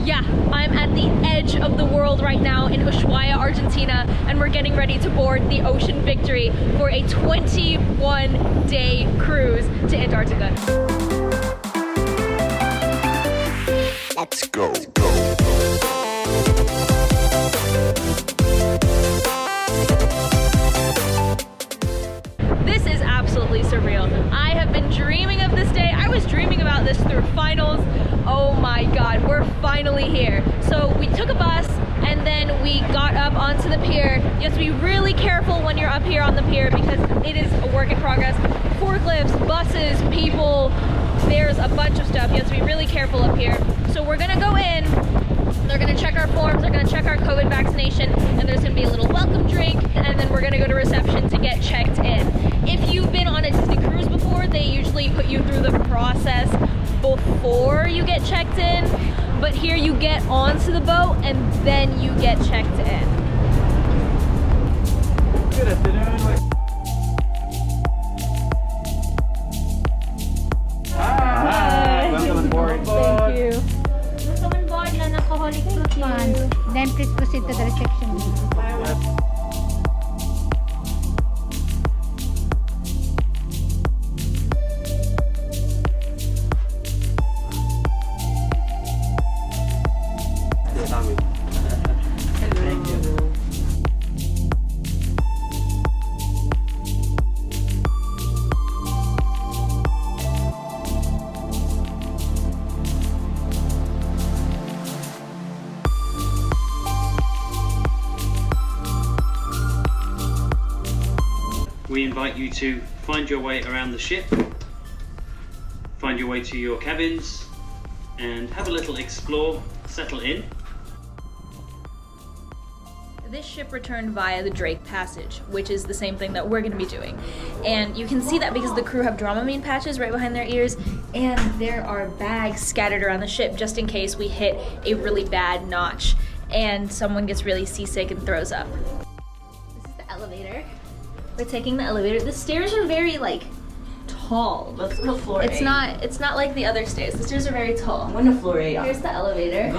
Yeah, I'm at the edge of the world right now in Ushuaia, Argentina, and we're getting ready to board the Ocean Victory for a 21-day cruise to Antarctica. Let's go. This is absolutely surreal. I have been dreaming of this day. I was dreaming about this through finals. Oh my God, we're finally here. So we took a bus and then we got up onto the pier. You have to be really careful when you're up here on the pier because it is a work in progress. Forklifts, buses, people, there's a bunch of stuff. You have to be really careful up here. So we're gonna go in, they're gonna check our forms, they're gonna check our COVID vaccination, and there's gonna be a little welcome drink, and then we're gonna go to reception to get checked in. If you've been on a Disney cruise before, they usually put you through the process before you get checked in, but here you get onto the boat and then you get checked in. Good afternoon. Hi. Welcome aboard. Thank you. Welcome on board, non-alcoholic fruit punch. Then please proceed to the reception. We invite you to find your way around the ship, find your way to your cabins, and have a little explore, settle in. This ship returned via the Drake Passage, which is the same thing that we're going to be doing. And you can see that because the crew have Dramamine patches right behind their ears, and there are bags scattered around the ship just in case we hit a really bad notch and someone gets really seasick and throws up. This is the elevator. We're taking the elevator. The stairs are very like tall. Let's go floor It's 8. not like the other stairs. The stairs are very tall. I'm going to floor 8. Here's the elevator.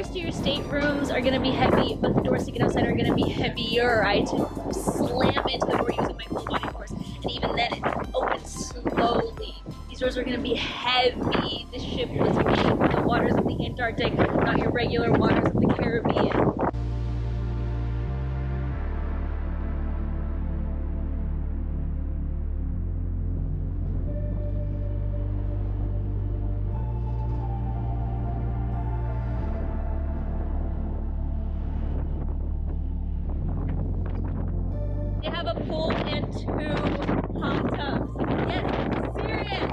To your staterooms are going to be heavy, but the doors to get outside are going to be heavier. I had to slam into the door using my full body force, and even then it opens slowly. These doors are going to be heavy. This ship was made for the waters of the Antarctic, not your regular waters of the Caribbean. They have a pool and 2 hot tubs. Yes, serious.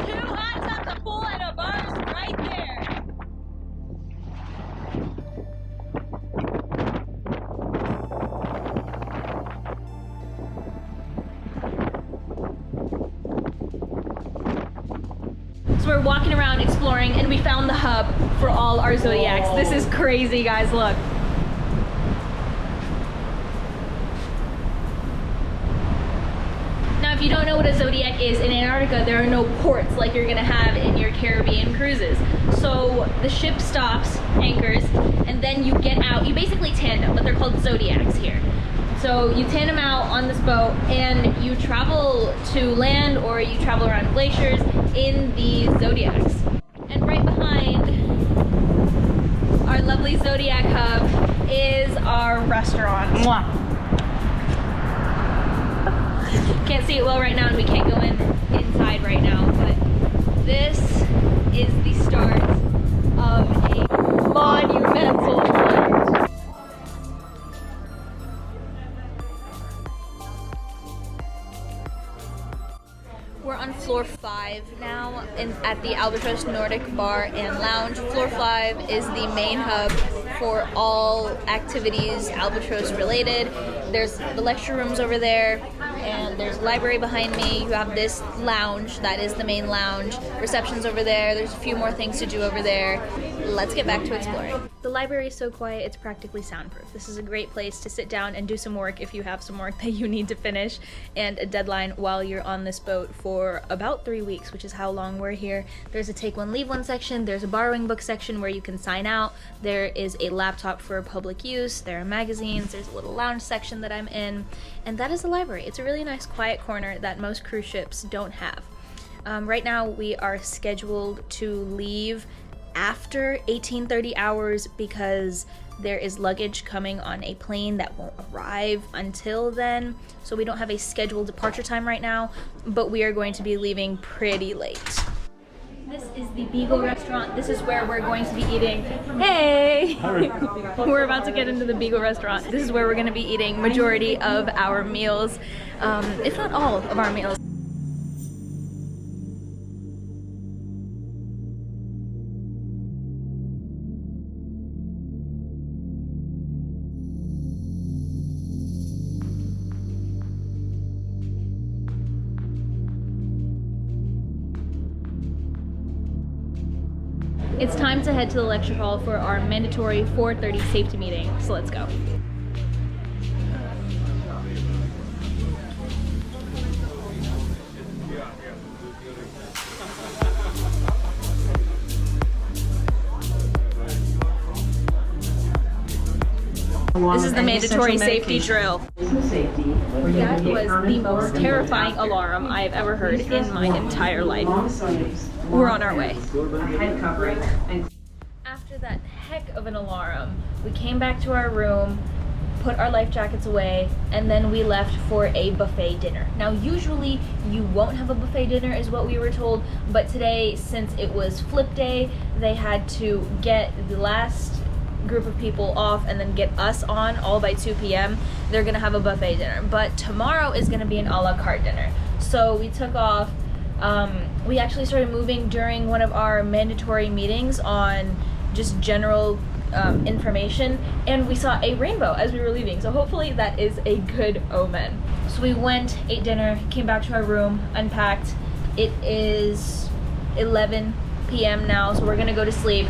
2 hot tubs, a pool, and a bar is right there. So we're walking around exploring, and we found the hub for all our Zodiacs. This is crazy, guys. Look. If you don't know what a Zodiac is, in Antarctica there are no ports like you're gonna have in your Caribbean cruises. So the ship stops, anchors, and then you get out. You basically tandem, but they're called Zodiacs here. So you tandem out on this boat and you travel to land or you travel around glaciers in the Zodiacs. And right behind our lovely Zodiac hub is our restaurant. Mwah. Can't see it well right now and we can't go inside right now, but this is the start of a monumental flight. We're on floor 5 now at the Albatross Nordic Bar and Lounge. Floor 5 is the main hub for all activities albatross related. There's the lecture rooms over there, and there's a library behind me. You have this lounge, that is the main lounge. Reception's over there. There's a few more things to do over there. Let's get back to exploring. The library is so quiet, it's practically soundproof. This is a great place to sit down and do some work if you have some work that you need to finish and a deadline while you're on this boat for about 3 weeks, which is how long we're here. There's a take one, leave one section. There's a borrowing book section where you can sign out. There is a laptop for public use. There are magazines. There's a little lounge section that I'm in. And that is the library. It's a really nice quiet corner that most cruise ships don't have. Right now we are scheduled to leave after 1830 hours because there is luggage coming on a plane that won't arrive until then. So we don't have a scheduled departure time right now, but we are going to be leaving pretty late. This is the Beagle restaurant. This is where we're going to be eating. Hey! We're about to get into the Beagle restaurant. This is where we're going to be eating majority of our meals, if not all of our meals. It's time to head to the lecture hall for our mandatory 4:30 safety meeting, so let's go. This is the mandatory safety drill. That was the most terrifying alarm I've ever heard in my entire life. We're on our way. After that heck of an alarm, we came back to our room, put our life jackets away, and then we left for a buffet dinner. Now usually you won't have a buffet dinner is what we were told, but today, since it was flip day, they had to get the last group of people off and then get us on all by 2 p.m. They're gonna have a buffet dinner, but tomorrow is gonna be an a la carte dinner. So we took off. We actually started moving during one of our mandatory meetings on just general information, and we saw a rainbow as we were leaving, so hopefully that is a good omen. So we went, ate dinner, came back to our room, unpacked. It is 11 p.m. now, so we're gonna go to sleep.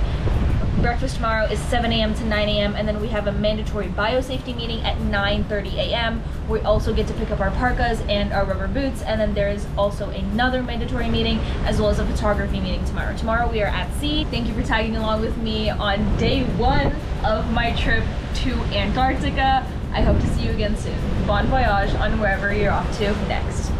Breakfast tomorrow is 7 a.m. to 9 a.m. and then we have a mandatory biosafety meeting at 9:30 a.m. We also get to pick up our parkas and our rubber boots, and then there is also another mandatory meeting as well as a photography meeting tomorrow. Tomorrow we are at sea. Thank you for tagging along with me on day 1 of my trip to Antarctica. I hope to see you again soon. Bon voyage on wherever you're off to next.